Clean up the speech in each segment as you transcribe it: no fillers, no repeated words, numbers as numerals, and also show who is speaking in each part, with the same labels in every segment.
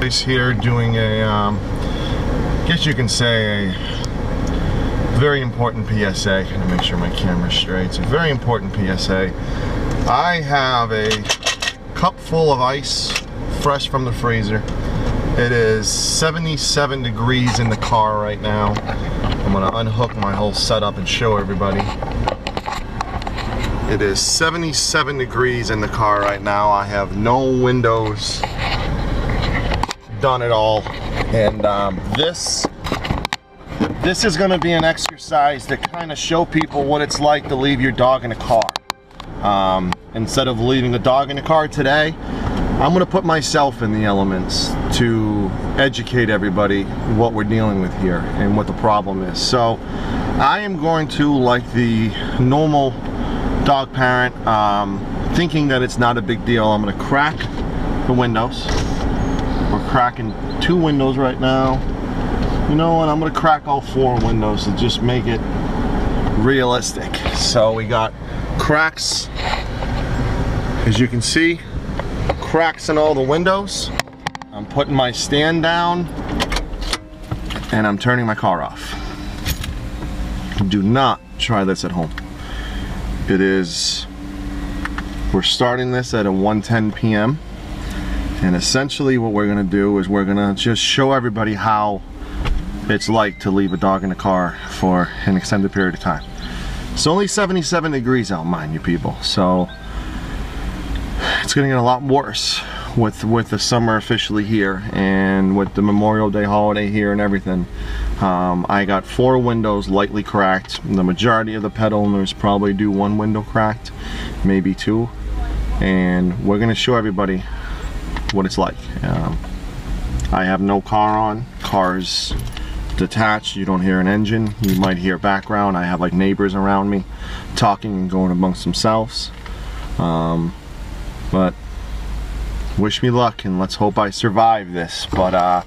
Speaker 1: Here doing a, I guess you can say a very important PSA. Gonna make sure my camera's straight. It's a very important PSA. I have a cup full of ice, fresh from the freezer. It is 77 degrees in the car right now. I'm gonna unhook my whole setup and show everybody. It is 77 degrees in the car right now. I have no windows done at all, and this is going to be an exercise to kind of show people what it's like to leave your dog in a car. Instead of leaving the dog in the car today, I'm going to put myself in the elements to educate everybody what we're dealing with here and what the problem is. So I am going to, like the normal dog parent, thinking that it's not a big deal, I'm going to crack the windows. We're cracking 2 windows right now. You know what, I'm gonna crack all 4 windows to just make it realistic. So we got cracks, as you can see, cracks in all the windows. I'm putting my stand down and I'm turning my car off. Do not try this at home. We're starting this at 1:10 p.m. And essentially what we're gonna do is we're gonna just show everybody how it's like to leave a dog in a car for an extended period of time. It's only 77 degrees out, mind you people, so it's gonna get a lot worse with the summer officially here and with the Memorial Day holiday here and everything. I got 4 windows lightly cracked. The majority of the pet owners probably do 1 window cracked, maybe 2, and we're gonna show everybody what it's like. I have no car on. Car's detached. You don't hear an engine. You might hear background. I have like neighbors around me talking and going amongst themselves. But wish me luck and let's hope I survive this. But I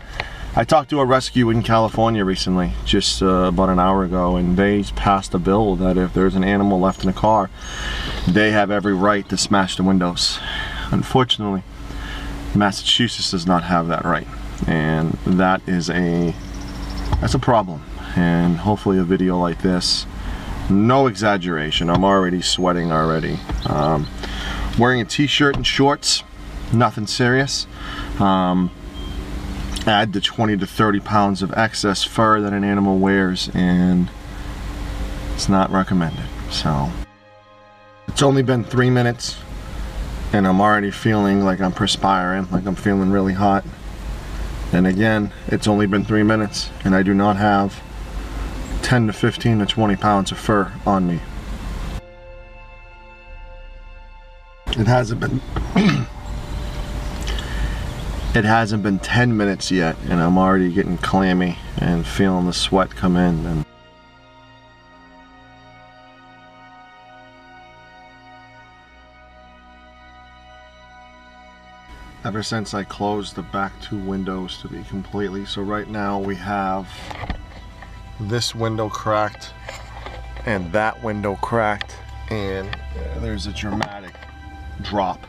Speaker 1: talked to a rescue in California recently, just about an hour ago, and they passed a bill that if there's an animal left in a car, they have every right to smash the windows. Unfortunately, Massachusetts does not have that right, and that's a problem. And hopefully a video like this, no exaggeration, I'm already sweating already. Wearing a t-shirt and shorts, nothing serious. Add the 20 to 30 pounds of excess fur that an animal wears, and it's not recommended. So it's only been 3 minutes and I'm already feeling like I'm perspiring, like I'm feeling really hot. And again, it's only been 3 minutes and I do not have 10 to 15 to 20 pounds of fur on me. It hasn't been it hasn't been 10 minutes yet and I'm already getting clammy and feeling the sweat come in. And ever since I closed the back 2 windows to be completely, so right now we have this window cracked and that window cracked, and there's a dramatic drop,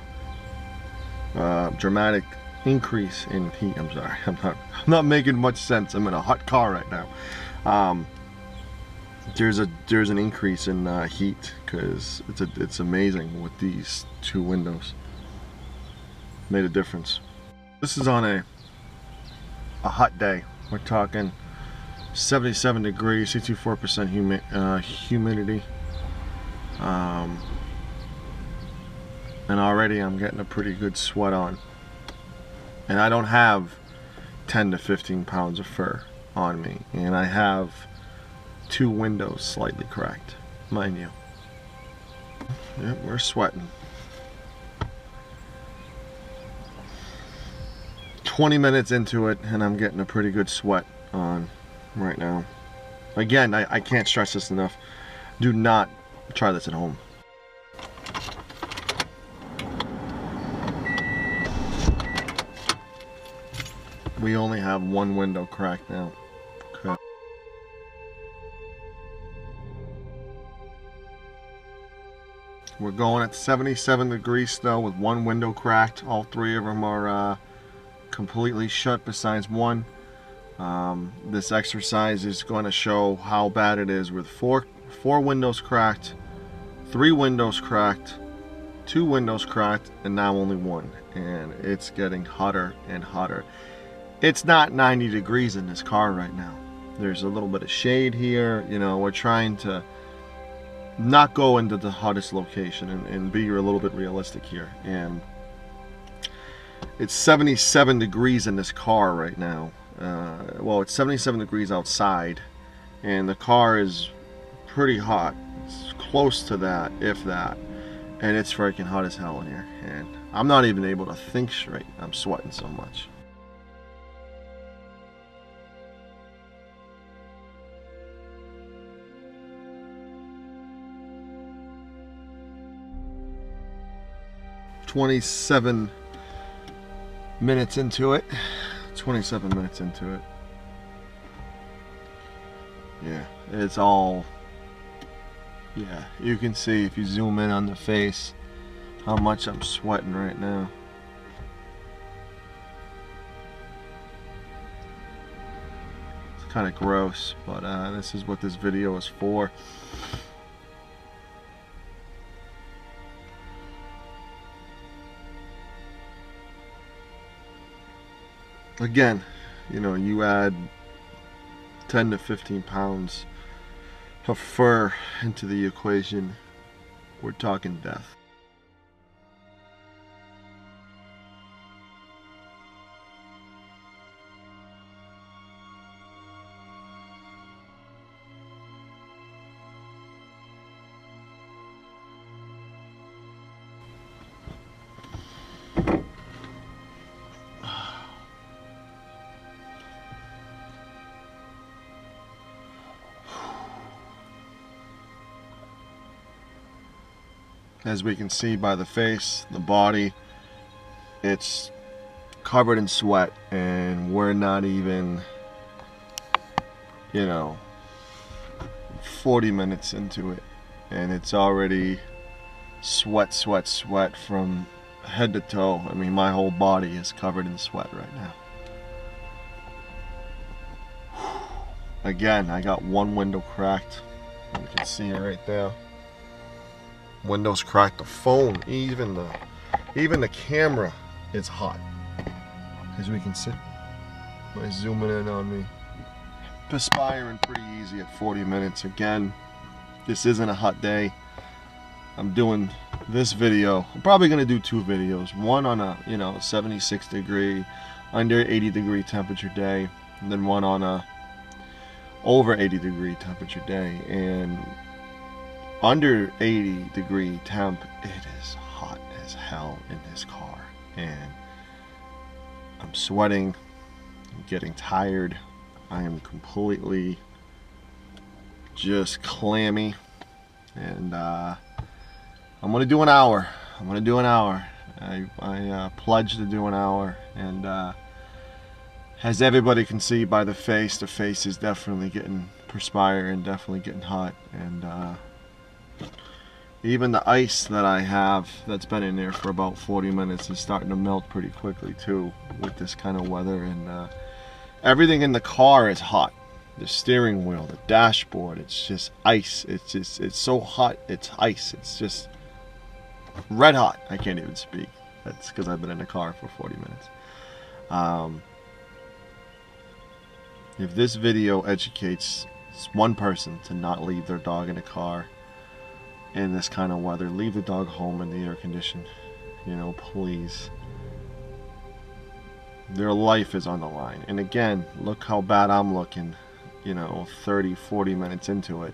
Speaker 1: dramatic increase in heat. I'm sorry, I'm not making much sense. I'm in a hot car right now. There's an increase in heat because it's amazing with these 2 windows. Made a difference. This is on a hot day. We're talking 77 degrees, 64% humidity, and already I'm getting a pretty good sweat on. And I don't have 10 to 15 pounds of fur on me, and I have 2 windows slightly cracked, mind you. Yep, we're sweating. 20 minutes into it and I'm getting a pretty good sweat on right now. Again, I can't stress this enough. Do not try this at home. We only have 1 window cracked now. Okay. We're going at 77 degrees still with 1 window cracked. All 3 of them are completely shut besides one. This exercise is going to show how bad it is with four windows cracked, 3 windows cracked, 2 windows cracked, and now only 1. And it's getting hotter and hotter. It's not 90 degrees in this car right now. There's a little bit of shade here. You know, we're trying to not go into the hottest location and be a little bit realistic here. And it's 77 degrees in this car right now. Well, it's 77 degrees outside, and the car is pretty hot. It's close to that, if that. And it's freaking hot as hell in here. And I'm not even able to think straight. I'm sweating so much. "27 minutes into it." 27 minutes into it. Yeah, it's all... Yeah, you can see if you zoom in on the face how much I'm sweating right now. It's kind of gross, but this is what this video is for. Again, you know, you add 10 to 15 pounds of fur into the equation, we're talking death. As we can see by the face, the body, it's covered in sweat, and we're not even, you know, 40 minutes into it, and it's already sweat from head to toe. I mean, my whole body is covered in sweat right now. Again, I got 1 window cracked. You can see it right there. Windows cracked. The phone, even the camera is hot, as we can see by zooming in on me. Perspiring pretty easy at 40 minutes. Again, this isn't a hot day. I'm doing this video. I'm probably gonna do 2 videos. One on a, you know, 76 degree, under 80 degree temperature day, and then one on a over 80 degree temperature day. And under 80 degree temp, it is hot as hell in this car, and I'm sweating, I'm getting tired, I am completely just clammy, and I'm gonna do an hour. I pledge to do an hour, and as everybody can see by the face is definitely getting perspiring, definitely getting hot, and even the ice that I have that's been in there for about 40 minutes is starting to melt pretty quickly too with this kind of weather. And everything in the car is hot. The steering wheel, the dashboard, it's just ice. It's so hot, it's ice. It's just red hot. I can't even speak. That's because I've been in the car for 40 minutes. If this video educates one person to not leave their dog in a car in this kind of weather, leave the dog home in the air condition, you know, please. Their life is on the line. And again, look how bad I'm looking, you know, 30, 40 minutes into it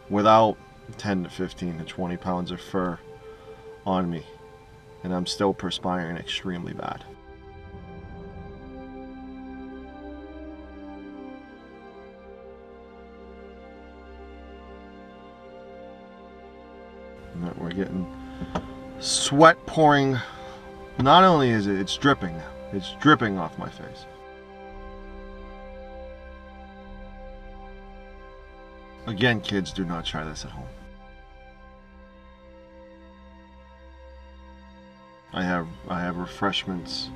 Speaker 1: without 10 to 15 to 20 pounds of fur on me, and I'm still perspiring extremely bad. We're getting sweat pouring. Not only is it's dripping now, it's dripping off my face. Again, kids, do not try this at home. I have refreshments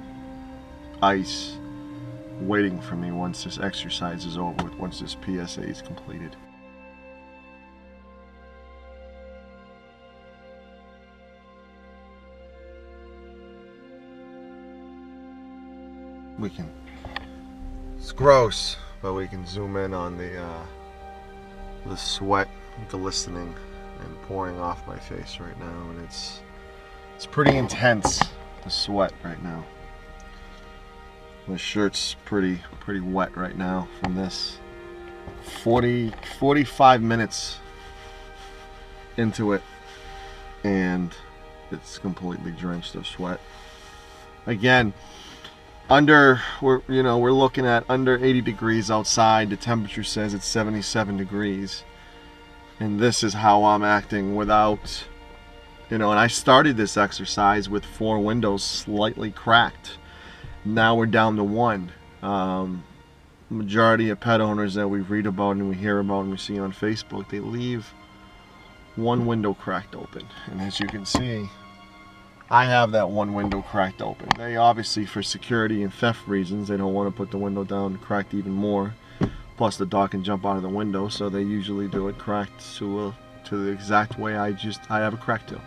Speaker 1: ice waiting for me once this exercise is over with, once this PSA is completed. It's gross, but we can zoom in on the sweat glistening and pouring off my face right now, and it's pretty intense, the sweat right now. My shirt's pretty wet right now from this. 45 minutes into it, and it's completely drenched of sweat. Again, we're looking at under 80 degrees outside. The temperature says it's 77 degrees, and this is how I'm acting without, and I started this exercise with 4 windows slightly cracked. Now we're down to 1. Majority of pet owners that we read about and we hear about and we see on Facebook, they leave 1 window cracked open, and as you can see, I have that 1 window cracked open. They obviously, for security and theft reasons, they don't want to put the window down cracked even more. Plus the dog can jump out of the window, so they usually do it cracked to the exact way I have it cracked to.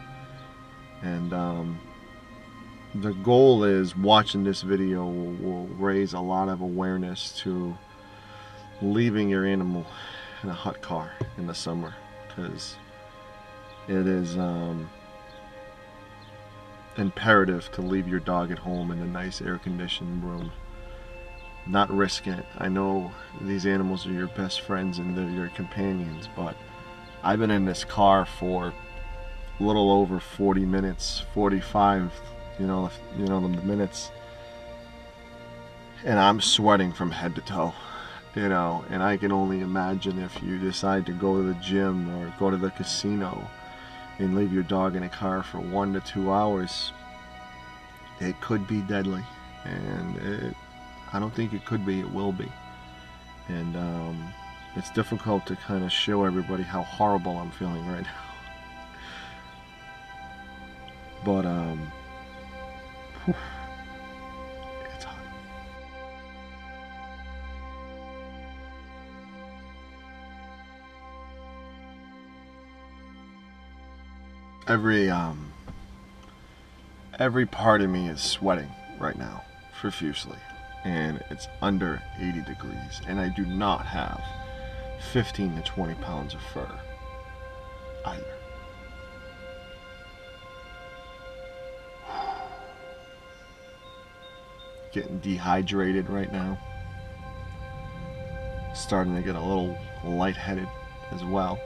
Speaker 1: And the goal is, watching this video will raise a lot of awareness to leaving your animal in a hot car in the summer, because it is imperative to leave your dog at home in a nice air-conditioned room. Not risk it. I know these animals are your best friends and they're your companions, but I've been in this car for a little over 40 minutes, 45, the minutes, and I'm sweating from head to toe, and I can only imagine if you decide to go to the gym or go to the casino and leave your dog in a car for 1 to 2 hours. It could be deadly, and I don't think it could be, it will be. And it's difficult to kind of show everybody how horrible I'm feeling right now. But it's hot. Every part of me is sweating right now profusely, and it's under 80 degrees, and I do not have 15 to 20 pounds of fur either. Getting dehydrated right now. Starting to get a little lightheaded as well.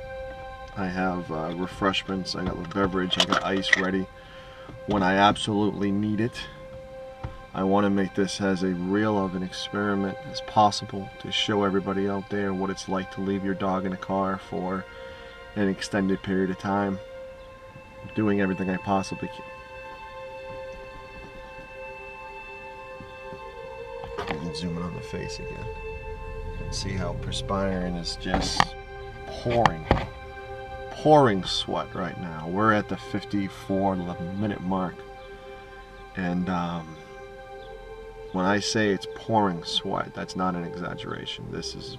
Speaker 1: I have refreshments, I got a beverage, I got ice ready when I absolutely need it. I want to make this as a real of an experiment as possible to show everybody out there what it's like to leave your dog in a car for an extended period of time. I'm doing everything I possibly can. You can zoom in on the face again and see how perspiring is just pouring sweat right now. We're at the 54-minute mark, and when I say it's pouring sweat, that's not an exaggeration. This is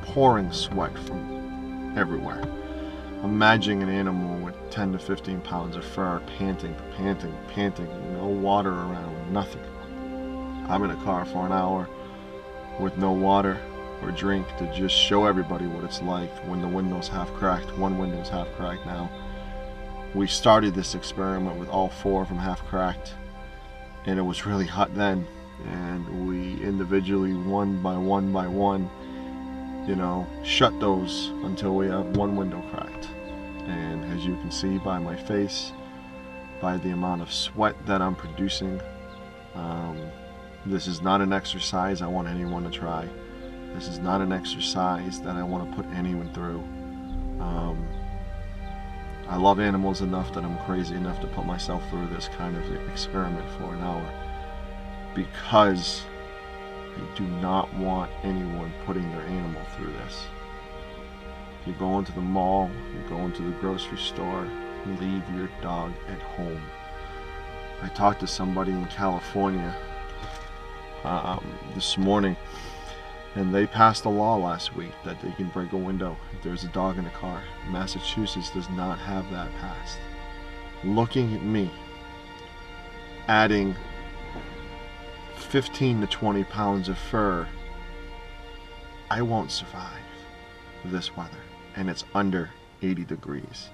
Speaker 1: pouring sweat from everywhere. Imagine an animal with 10 to 15 pounds of fur, panting, no water around, nothing. I'm in a car for an hour with no water or drink to just show everybody what it's like when the window's half cracked. 1 window's half cracked now. We started this experiment with all 4 of them half cracked, and it was really hot then, and we individually, one by one, shut those until we have 1 window cracked. And as you can see by my face, by the amount of sweat that I'm producing, this is not an exercise I want anyone to try. This is not an exercise that I want to put anyone through. I love animals enough that I'm crazy enough to put myself through this kind of experiment for an hour, because I do not want anyone putting their animal through this. If you go into the mall, you go into the grocery store, leave your dog at home. I talked to somebody in California this morning, and they passed a law last week that they can break a window if there's a dog in a car. Massachusetts does not have that passed. Looking at me, adding 15 to 20 pounds of fur, I won't survive this weather, and it's under 80 degrees.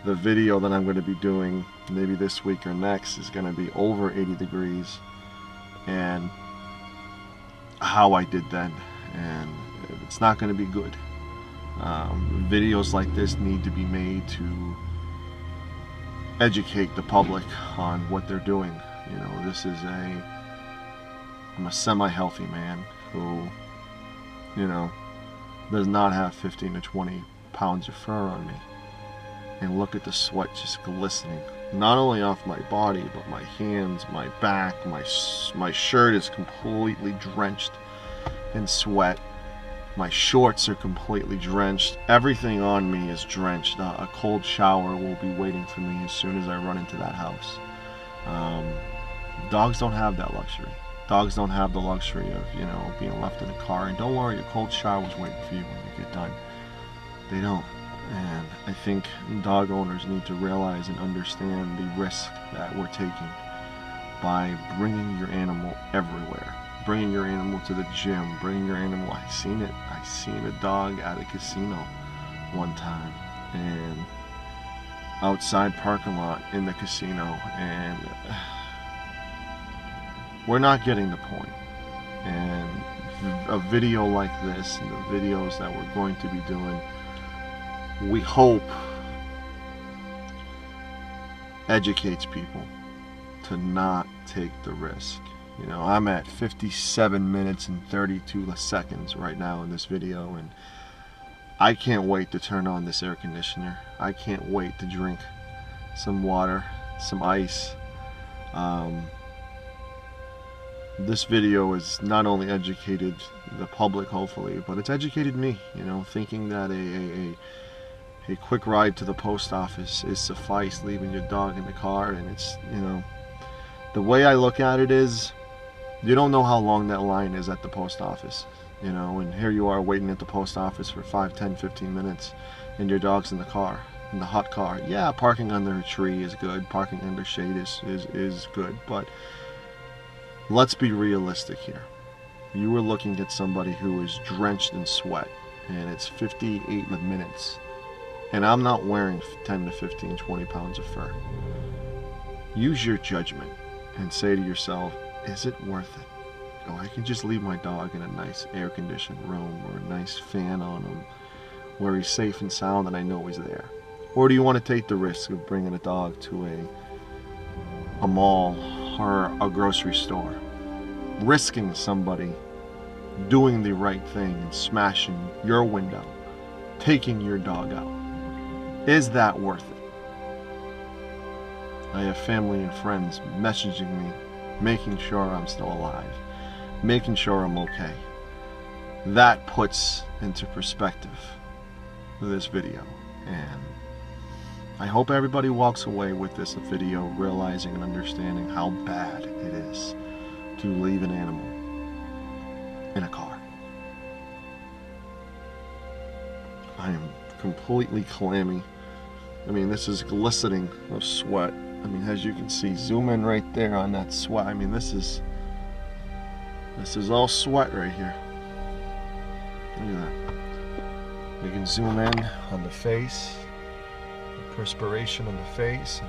Speaker 1: The video that I'm going to be doing maybe this week or next is going to be over 80 degrees and how I did then, and it's not going to be good. Videos like this need to be made to educate the public on what they're doing. You know, this is I'm a semi-healthy man who, you know, does not have 15 to 20 pounds of fur on me. And look at the sweat just glistening, not only off my body, but my hands, my back, my shirt is completely drenched in sweat. My shorts are completely drenched. Everything on me is drenched. A cold shower will be waiting for me as soon as I run into that house. Dogs don't have that luxury. Dogs don't have the luxury of, you know, being left in a car. And don't worry, a cold shower's waiting for you when you get done. They don't. And I think dog owners need to realize and understand the risk that we're taking by bringing your animal everywhere. Bringing your animal to the gym, bringing your animal, I seen a dog at a casino one time, and outside parking lot in the casino, and we're not getting the point. And a video like this, and the videos that we're going to be doing, we hope educates people to not take the risk. You know, I'm at 57 minutes and 32 seconds right now in this video, and I can't wait to turn on this air conditioner. I can't wait to drink some water, some ice. This video has not only educated the public, hopefully, but it's educated me, you know, thinking that a quick ride to the post office is suffice, leaving your dog in the car. And it's, you know, the way I look at it is, you don't know how long that line is at the post office, you know, and here you are waiting at the post office for 5, 10, 15 minutes, and your dog's in the car, in the hot car. Yeah, parking under a tree is good, parking under shade is good, but let's be realistic here. You were looking at somebody who is drenched in sweat, and it's 58 minutes, and I'm not wearing 10 to 15, 20 pounds of fur. Use your judgment and say to yourself, is it worth it? Oh, I can just leave my dog in a nice air-conditioned room or a nice fan on him where he's safe and sound and I know he's there. Or do you want to take the risk of bringing a dog to a mall or a grocery store, risking somebody doing the right thing and smashing your window, taking your dog out? Is that worth it? I have family and friends messaging me, making sure I'm still alive, making sure I'm okay. That puts into perspective this video, and I hope everybody walks away with this video realizing and understanding how bad it is to leave an animal in a car. I am completely clammy. I mean, this is glistening of sweat. I mean, as you can see, zoom in right there on that sweat. I mean, this is all sweat right here. Look at that. We can zoom in on the face, the perspiration on the face,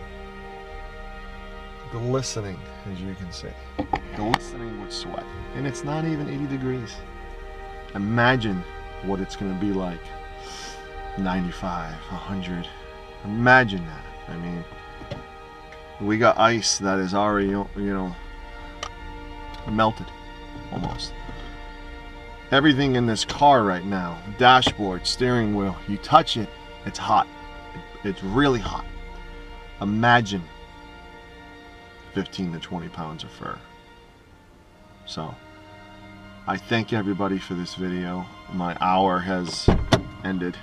Speaker 1: glistening, as you can see, glistening with sweat, and it's not even 80 degrees. Imagine what it's going to be like 95, 100. Imagine that. I mean, we got ice that is already, you know, melted almost. Everything in this car right now, dashboard, steering wheel, you touch it, it's hot. It's really hot. Imagine 15 to 20 pounds of fur. So, I thank everybody for this video. My hour has ended,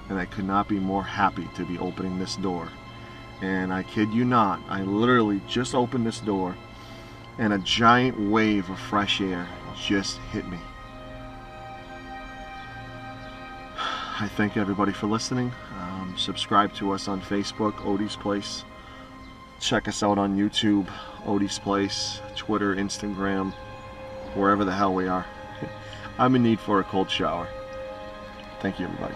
Speaker 1: and I could not be more happy to be opening this door. And I kid you not, I literally just opened this door and a giant wave of fresh air just hit me. I thank everybody for listening. Subscribe to us on Facebook, Odies Place. Check us out on YouTube, Odies Place, Twitter, Instagram, wherever the hell we are. I'm in need for a cold shower. Thank you, everybody.